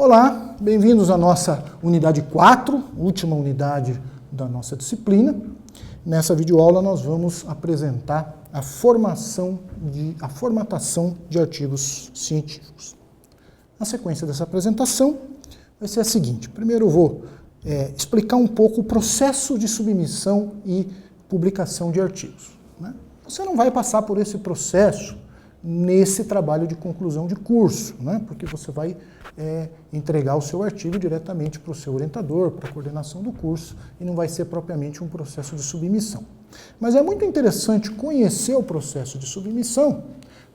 Olá, bem-vindos à nossa unidade 4, última unidade da nossa disciplina. Nessa videoaula nós vamos apresentar a formatação de artigos científicos. Na sequência dessa apresentação vai ser a seguinte: primeiro eu vou explicar um pouco o processo de submissão e publicação de artigos, né? Você não vai passar por esse processo nesse trabalho de conclusão de curso, né? Porque você vai entregar o seu artigo diretamente para o seu orientador, para a coordenação do curso, e não vai ser propriamente um processo de submissão. Mas é muito interessante conhecer o processo de submissão,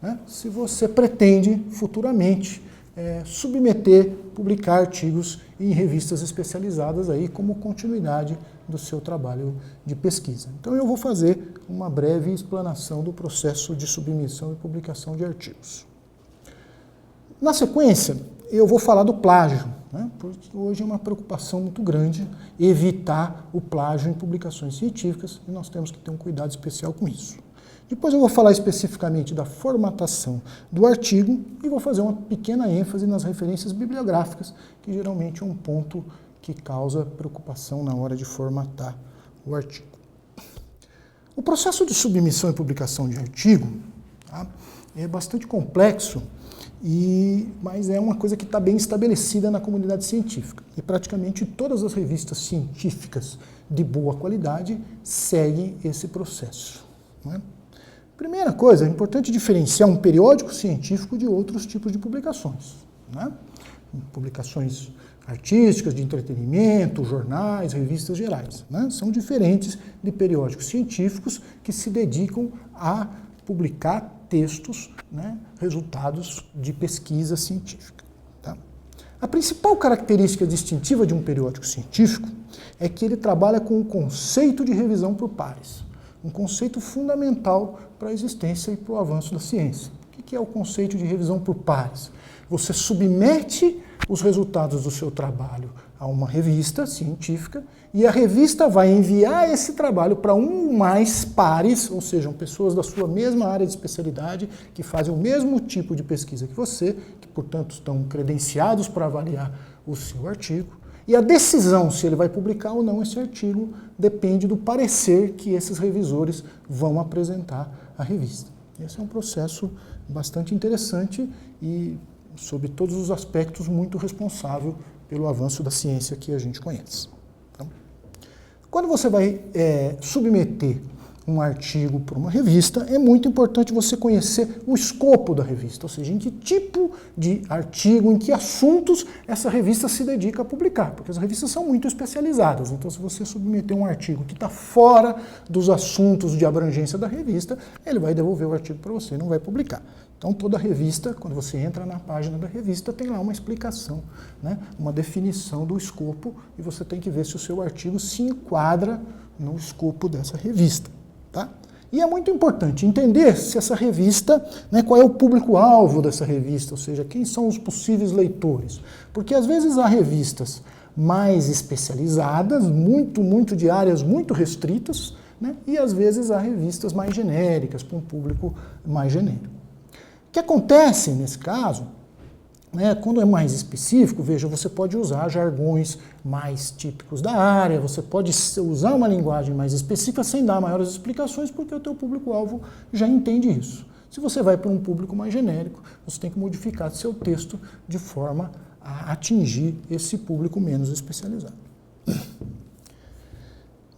né? Se você pretende futuramente submeter, publicar artigos em revistas especializadas aí como continuidade do seu trabalho de pesquisa. Então eu vou fazer uma breve explanação do processo de submissão e publicação de artigos. Na sequência, eu vou falar do plágio, né? Porque hoje é uma preocupação muito grande evitar o plágio em publicações científicas e nós temos que ter um cuidado especial com isso. Depois eu vou falar especificamente da formatação do artigo e vou fazer uma pequena ênfase nas referências bibliográficas, que geralmente é um ponto que causa preocupação na hora de formatar o artigo. O processo de submissão e publicação de artigo, tá, é bastante complexo, mas é uma coisa que está bem estabelecida na comunidade científica. E praticamente todas as revistas científicas de boa qualidade seguem esse processo, né? Primeira coisa, é importante diferenciar um periódico científico de outros tipos de publicações, né? Publicações artísticas, de entretenimento, jornais, revistas gerais, né? São diferentes de periódicos científicos que se dedicam a publicar textos, né, resultados de pesquisa científica, tá? A principal característica distintiva de um periódico científico é que ele trabalha com o conceito de revisão por pares, um conceito fundamental para a existência e para o avanço da ciência. O que é o conceito de revisão por pares? Você submete os resultados do seu trabalho a uma revista científica e a revista vai enviar esse trabalho para um ou mais pares, ou seja, pessoas da sua mesma área de especialidade, que fazem o mesmo tipo de pesquisa que você, que, portanto, estão credenciados para avaliar o seu artigo. E a decisão se ele vai publicar ou não esse artigo depende do parecer que esses revisores vão apresentar à revista. Esse é um processo bastante interessante e, sob todos os aspectos, muito responsável pelo avanço da ciência que a gente conhece. Então, quando você vai submeter um artigo para uma revista, é muito importante você conhecer o escopo da revista, ou seja, em que tipo de artigo, em que assuntos essa revista se dedica a publicar, porque as revistas são muito especializadas. Então, se você submeter um artigo que está fora dos assuntos de abrangência da revista, ele vai devolver o artigo para você e não vai publicar. Então, toda revista, quando você entra na página da revista, tem lá uma explicação, né, uma definição do escopo, e você tem que ver se o seu artigo se enquadra no escopo dessa revista. Tá? E é muito importante entender se essa revista, né, qual é o público-alvo dessa revista, ou seja, quem são os possíveis leitores. Porque às vezes há revistas mais especializadas, muito de áreas muito restritas, né, e às vezes há revistas mais genéricas, para um público mais genérico. O que acontece nesse caso, né, quando é mais específico, veja, você pode usar jargões mais típicos da área, você pode usar uma linguagem mais específica sem dar maiores explicações, porque o teu público-alvo já entende isso. Se você vai para um público mais genérico, você tem que modificar seu texto de forma a atingir esse público menos especializado.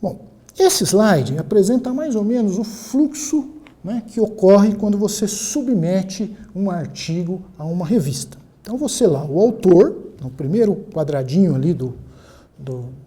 Bom, esse slide apresenta mais ou menos o fluxo, né, que ocorre quando você submete um artigo a uma revista. Então você lá, o autor, no primeiro quadradinho ali do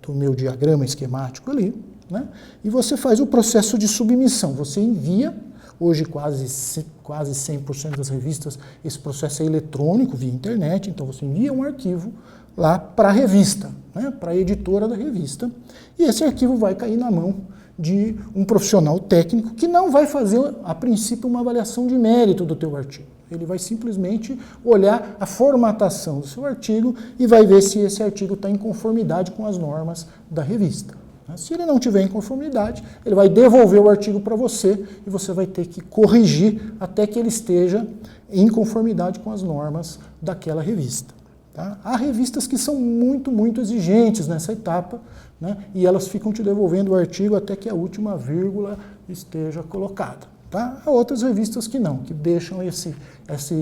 meu diagrama esquemático ali, né, e você faz o processo de submissão. Você envia, hoje quase 100% das revistas, esse processo é eletrônico, via internet, então você envia um arquivo lá para a revista, né, para a editora da revista, e esse arquivo vai cair na mão de um profissional técnico que não vai fazer, a princípio, uma avaliação de mérito do teu artigo. Ele vai simplesmente olhar a formatação do seu artigo e vai ver se esse artigo está em conformidade com as normas da revista. Se ele não tiver em conformidade, ele vai devolver o artigo para você e você vai ter que corrigir até que ele esteja em conformidade com as normas daquela revista. Tá? Há revistas que são muito exigentes nessa etapa, né? E elas ficam te devolvendo o artigo até que a última vírgula esteja colocada. Tá? Há outras revistas que não, que deixam essa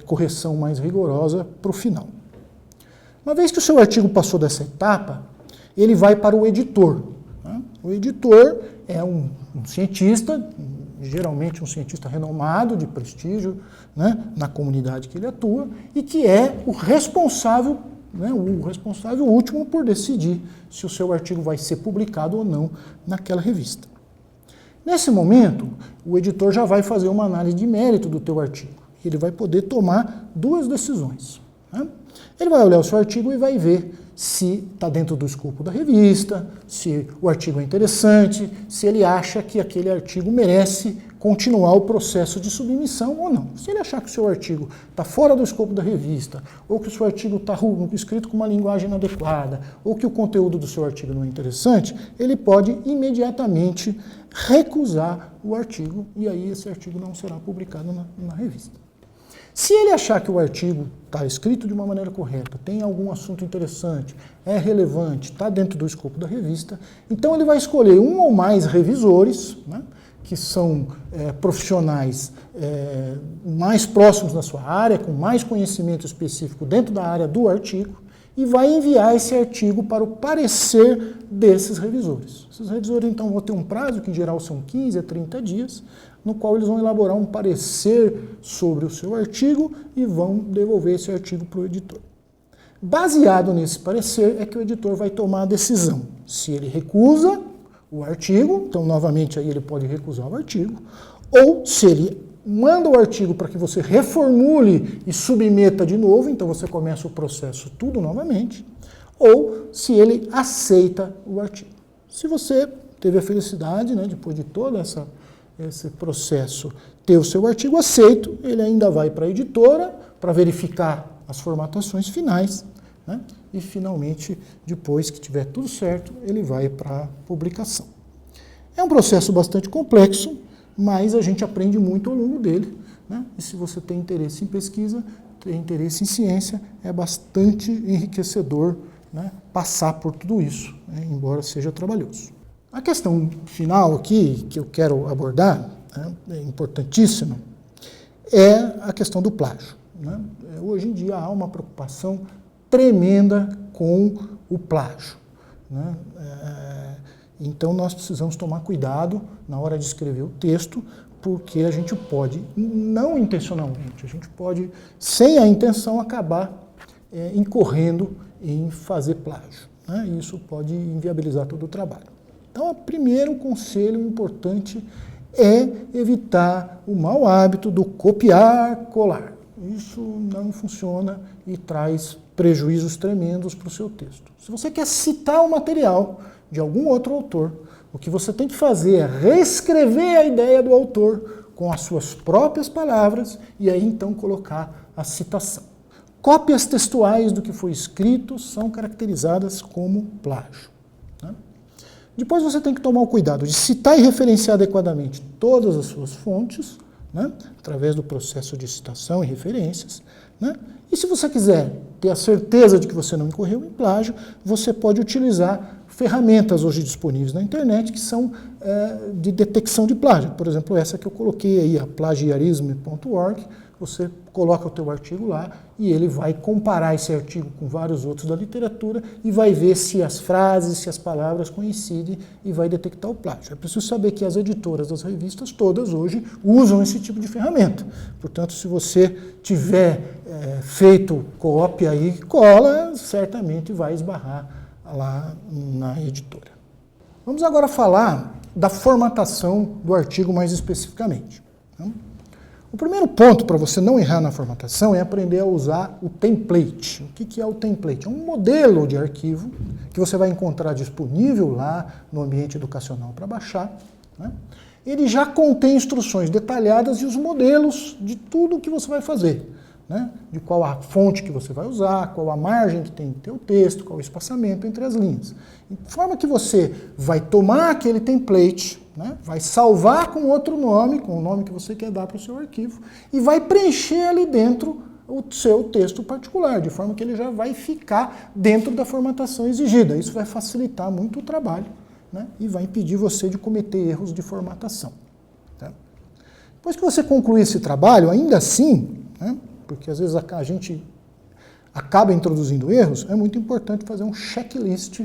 correção mais rigorosa para o final. Uma vez que o seu artigo passou dessa etapa, ele vai para o editor. Tá? O editor é um cientista, geralmente um cientista renomado, de prestígio, né, na comunidade que ele atua, e que é o responsável último por decidir se o seu artigo vai ser publicado ou não naquela revista. Nesse momento, o editor já vai fazer uma análise de mérito do teu artigo. Ele vai poder tomar duas decisões. Né? Ele vai olhar o seu artigo e vai ver se está dentro do escopo da revista, se o artigo é interessante, se ele acha que aquele artigo merece continuar o processo de submissão ou não. Se ele achar que o seu artigo está fora do escopo da revista, ou que o seu artigo está escrito com uma linguagem inadequada, ou que o conteúdo do seu artigo não é interessante, ele pode imediatamente recusar o artigo, e aí esse artigo não será publicado na revista. Se ele achar que o artigo está escrito de uma maneira correta, tem algum assunto interessante, é relevante, está dentro do escopo da revista, então ele vai escolher um ou mais revisores, né, que são profissionais mais próximos da sua área, com mais conhecimento específico dentro da área do artigo, e vai enviar esse artigo para o parecer desses revisores. Esses revisores, então, vão ter um prazo, que em geral são 15 a 30 dias, no qual eles vão elaborar um parecer sobre o seu artigo e vão devolver esse artigo para o editor. Baseado nesse parecer é que o editor vai tomar a decisão. Se ele recusa o artigo, então, novamente, aí ele pode recusar o artigo, ou se ele manda o artigo para que você reformule e submeta de novo, então você começa o processo tudo novamente, ou se ele aceita o artigo. Se você teve a felicidade, né, depois de todo esse processo, ter o seu artigo aceito, ele ainda vai para a editora para verificar as formatações finais, né, e finalmente, depois que tiver tudo certo, ele vai para a publicação. É um processo bastante complexo, mas a gente aprende muito ao longo dele, né? E se você tem interesse em pesquisa, tem interesse em ciência, é bastante enriquecedor, né, passar por tudo isso, né, embora seja trabalhoso. A questão final aqui, que eu quero abordar, né, é importantíssima, é a questão do plágio. Né? Hoje em dia há uma preocupação tremenda com o plágio. Né? Então nós precisamos tomar cuidado na hora de escrever o texto, porque a gente pode, não intencionalmente, a gente pode, sem a intenção, acabar incorrendo em fazer plágio. Né? E isso pode inviabilizar todo o trabalho. Então, o primeiro conselho importante é evitar o mau hábito do copiar-colar. Isso não funciona e traz prejuízos tremendos para o seu texto. Se você quer citar o material de algum outro autor, o que você tem que fazer é reescrever a ideia do autor com as suas próprias palavras e aí então colocar a citação. Cópias textuais do que foi escrito são caracterizadas como plágio. Né? Depois você tem que tomar o cuidado de citar e referenciar adequadamente todas as suas fontes, né, através do processo de citação e referências. Né? E se você quiser ter a certeza de que você não incorreu em plágio, você pode utilizar ferramentas hoje disponíveis na internet que são de detecção de plágio. Por exemplo, essa que eu coloquei aí, a plagiarism.org. Você coloca o teu artigo lá e ele vai comparar esse artigo com vários outros da literatura e vai ver se as frases, se as palavras coincidem e vai detectar o plágio. É preciso saber que as editoras das revistas todas hoje usam esse tipo de ferramenta. Portanto, se você tiver feito cópia e cola, certamente vai esbarrar lá na editora. Vamos agora falar da formatação do artigo mais especificamente. Então, o primeiro ponto para você não errar na formatação é aprender a usar o template. O que é o template? É um modelo de arquivo que você vai encontrar disponível lá no ambiente educacional para baixar. Né? Ele já contém instruções detalhadas e os modelos de tudo o que você vai fazer. Né? De qual a fonte que você vai usar, qual a margem que tem que ter o texto, qual o espaçamento entre as linhas. De forma que você vai tomar aquele template, né? Vai salvar com outro nome, com o nome que você quer dar para o seu arquivo, e vai preencher ali dentro o seu texto particular, de forma que ele já vai ficar dentro da formatação exigida. Isso vai facilitar muito o trabalho, né, e vai impedir você de cometer erros de formatação. Tá? Depois que você concluir esse trabalho, ainda assim, né, porque às vezes a gente acaba introduzindo erros, é muito importante fazer um checklist,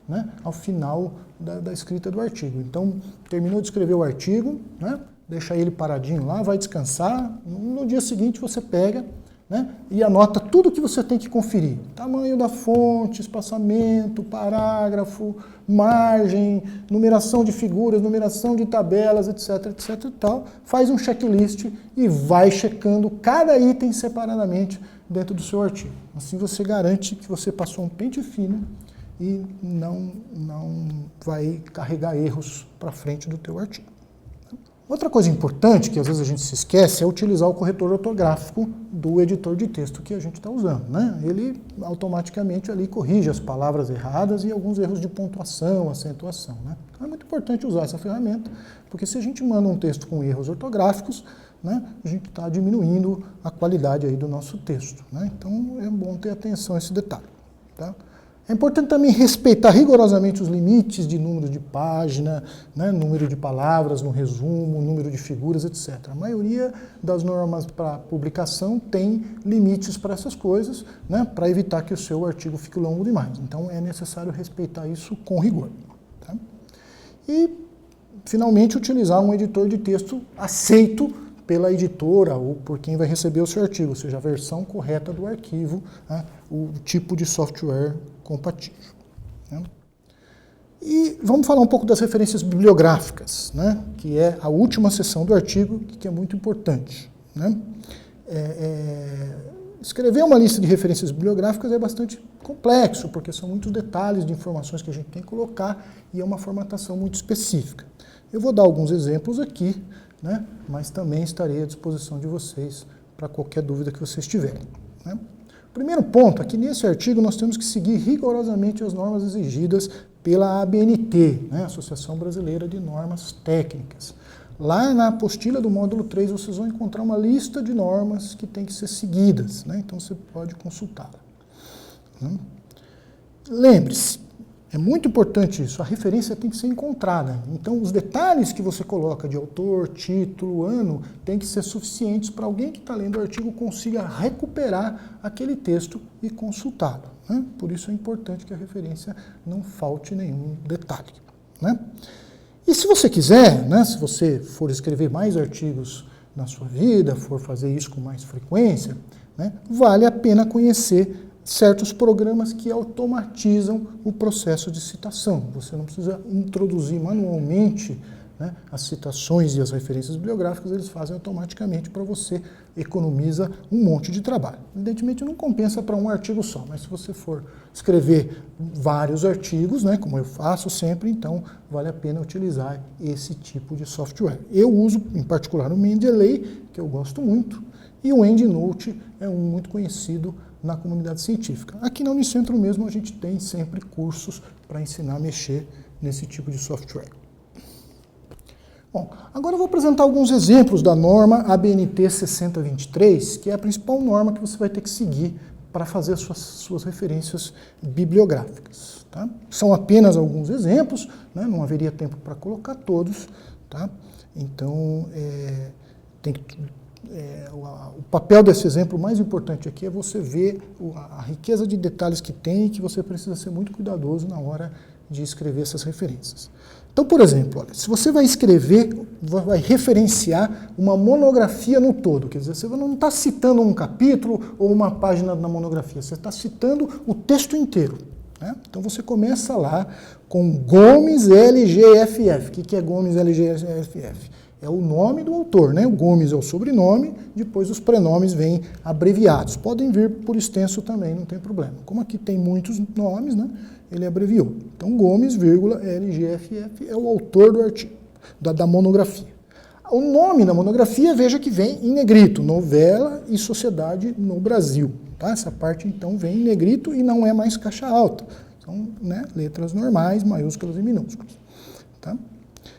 né, ao final da escrita do artigo. Então, terminou de escrever o artigo, né, deixa ele paradinho lá, vai descansar, no dia seguinte você pega, né, e anota tudo que você tem que conferir. Tamanho da fonte, espaçamento, parágrafo, margem, numeração de figuras, numeração de tabelas, etc, etc e tal. Faz um checklist e vai checando cada item separadamente dentro do seu artigo. Assim você garante que você passou um pente fino e não vai carregar erros para frente do teu artigo. Outra coisa importante, que às vezes a gente se esquece, é utilizar o corretor ortográfico do editor de texto que a gente está usando, né? Ele automaticamente ali corrige as palavras erradas e alguns erros de pontuação, acentuação, né? Então é muito importante usar essa ferramenta, porque se a gente manda um texto com erros ortográficos, né, a gente está diminuindo a qualidade aí do nosso texto, né? Então é bom ter atenção a esse detalhe, tá? É importante também respeitar rigorosamente os limites de número de página, né, número de palavras no resumo, número de figuras, etc. A maioria das normas para publicação tem limites para essas coisas, né, para evitar que o seu artigo fique longo demais. Então é necessário respeitar isso com rigor. Tá? E, finalmente, utilizar um editor de texto aceito pela editora ou por quem vai receber o seu artigo, ou seja, a versão correta do arquivo, né, o tipo de software compatível. Né? E vamos falar um pouco das referências bibliográficas, né, que é a última seção do artigo, que é muito importante. Né? Escrever uma lista de referências bibliográficas é bastante complexo, porque são muitos detalhes de informações que a gente tem que colocar e é uma formatação muito específica. Eu vou dar alguns exemplos aqui, né, mas também estarei à disposição de vocês para qualquer dúvida que vocês tiverem. Né? Primeiro ponto, aqui nesse artigo nós temos que seguir rigorosamente as normas exigidas pela ABNT, né, Associação Brasileira de Normas Técnicas. Lá na apostila do módulo 3 vocês vão encontrar uma lista de normas que tem que ser seguidas, né, então você pode consultá-la. Né? Lembre-se, é muito importante isso, a referência tem que ser encontrada. Então, os detalhes que você coloca de autor, título, ano, tem que ser suficientes para alguém que está lendo o artigo consiga recuperar aquele texto e consultá-lo. Né? Por isso é importante que a referência não falte nenhum detalhe. Né? E se você quiser, né, se você for escrever mais artigos na sua vida, for fazer isso com mais frequência, né, vale a pena conhecer certos programas que automatizam o processo de citação. Você não precisa introduzir manualmente, né, as citações e as referências bibliográficas, eles fazem automaticamente para você, economiza um monte de trabalho. Evidentemente não compensa para um artigo só, mas se você for escrever vários artigos, né, como eu faço sempre, então vale a pena utilizar esse tipo de software. Eu uso, em particular, o Mendeley, que eu gosto muito, e o EndNote é um muito conhecido na comunidade científica. Aqui na Unicentro mesmo a gente tem sempre cursos para ensinar a mexer nesse tipo de software. Bom, agora eu vou apresentar alguns exemplos da norma ABNT 6023, que é a principal norma que você vai ter que seguir para fazer as suas referências bibliográficas. Tá? São apenas alguns exemplos, né? Não haveria tempo para colocar todos. Tá? Então, o papel desse exemplo mais importante aqui é você ver a riqueza de detalhes que tem e que você precisa ser muito cuidadoso na hora de escrever essas referências. Então, por exemplo, olha, se você vai escrever, vai referenciar uma monografia no todo, quer dizer, você não está citando um capítulo ou uma página da monografia, você está citando o texto inteiro. Né? Então você começa lá com Gomes LGFF. O que é Gomes LGFF? É o nome do autor, né? O Gomes é o sobrenome, depois os prenomes vêm abreviados. Podem vir por extenso também, não tem problema. Como aqui tem muitos nomes, né? Ele abreviou. Então, Gomes, LGFF é o autor do artigo, da monografia. O nome da monografia, veja que vem em negrito, Novela e Sociedade no Brasil. Tá? Essa parte, então, vem em negrito e não é mais caixa alta. São, né, letras normais, maiúsculas e minúsculas. Tá?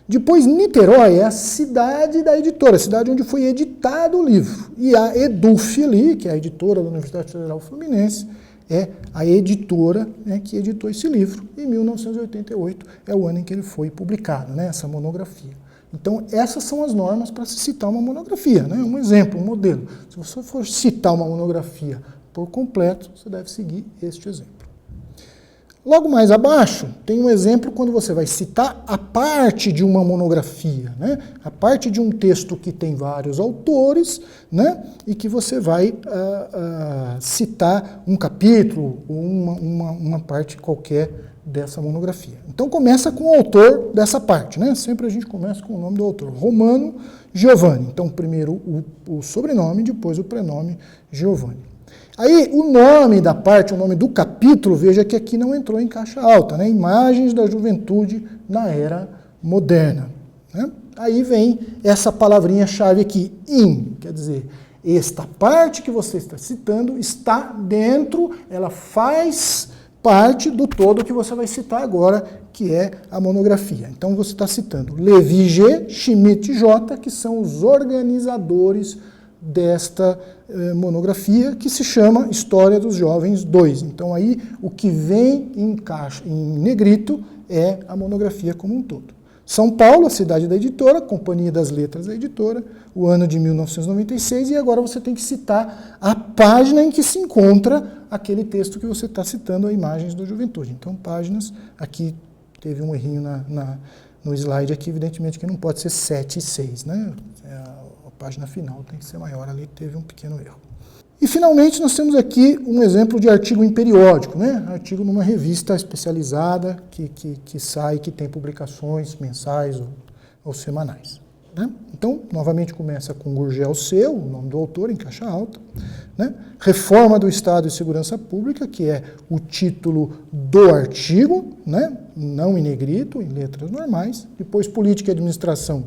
Depois, Niterói é a cidade da editora, a cidade onde foi editado o livro. E a Eduf ali, que é a editora da Universidade Federal Fluminense, é a editora, né, que editou esse livro. Em 1988 é o ano em que ele foi publicado, né, essa monografia. Então, essas são as normas para se citar uma monografia, né, um exemplo, um modelo. Se você for citar uma monografia por completo, você deve seguir este exemplo. Logo mais abaixo, tem um exemplo quando você vai citar a parte de uma monografia, né? A parte de um texto que tem vários autores, né? E que você vai citar um capítulo ou uma parte qualquer dessa monografia. Então começa com o autor dessa parte, né? Sempre a gente começa com o nome do autor, Romano Giovanni. Então primeiro o sobrenome, depois o prenome Giovanni. Aí, o nome da parte, o nome do capítulo, veja que aqui não entrou em caixa alta, né? Imagens da juventude na era moderna. Né? Aí vem essa palavrinha-chave aqui, in, quer dizer, esta parte que você está citando está dentro, ela faz parte do todo que você vai citar agora, que é a monografia. Então, você está citando Levi G., Schmidt J., que são os organizadores desta monografia, que se chama História dos Jovens 2. Então aí o que vem em negrito é a monografia como um todo. São Paulo, a cidade da editora, Companhia das Letras da editora, o ano de 1996, e agora você tem que citar a página em que se encontra aquele texto que você está citando, a Imagens da Juventude. Então páginas, aqui teve um errinho no slide aqui, evidentemente que não pode ser 7 e 6, né? A página final tem que ser maior, ali teve um pequeno erro. E finalmente nós temos aqui um exemplo de artigo em periódico, né? Artigo numa revista especializada que sai, que tem publicações mensais ou semanais. Né? Então, novamente começa com Gurgel Seu, o nome do autor em caixa alta. Né? Reforma do Estado e Segurança Pública, que é o título do artigo, né? Não em negrito, em letras normais. Depois Política e Administração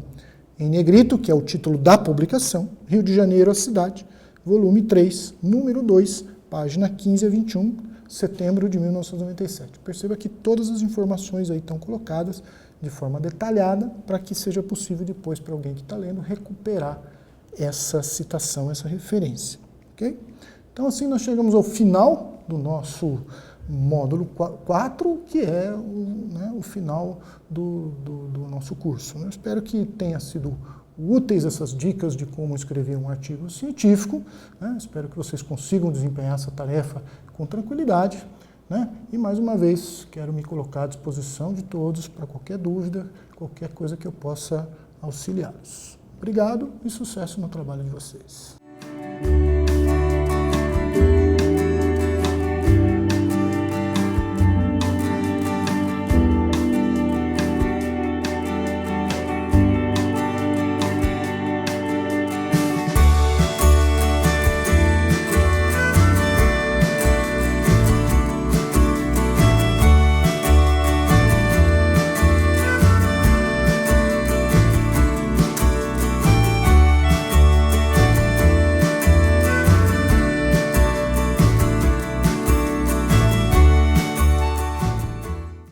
em negrito, que é o título da publicação, Rio de Janeiro, a cidade, volume 3, número 2, página 15 a 21, setembro de 1997. Perceba que todas as informações aí estão colocadas de forma detalhada para que seja possível depois para alguém que está lendo recuperar essa citação, essa referência. Okay? Então assim nós chegamos ao final do nosso módulo 4, que é o final do nosso curso. Eu espero que tenha sido úteis essas dicas de como escrever um artigo científico. Né? Espero que vocês consigam desempenhar essa tarefa com tranquilidade. Né? E, mais uma vez, quero me colocar à disposição de todos para qualquer dúvida, qualquer coisa que eu possa auxiliá-los. Obrigado e sucesso no trabalho de vocês.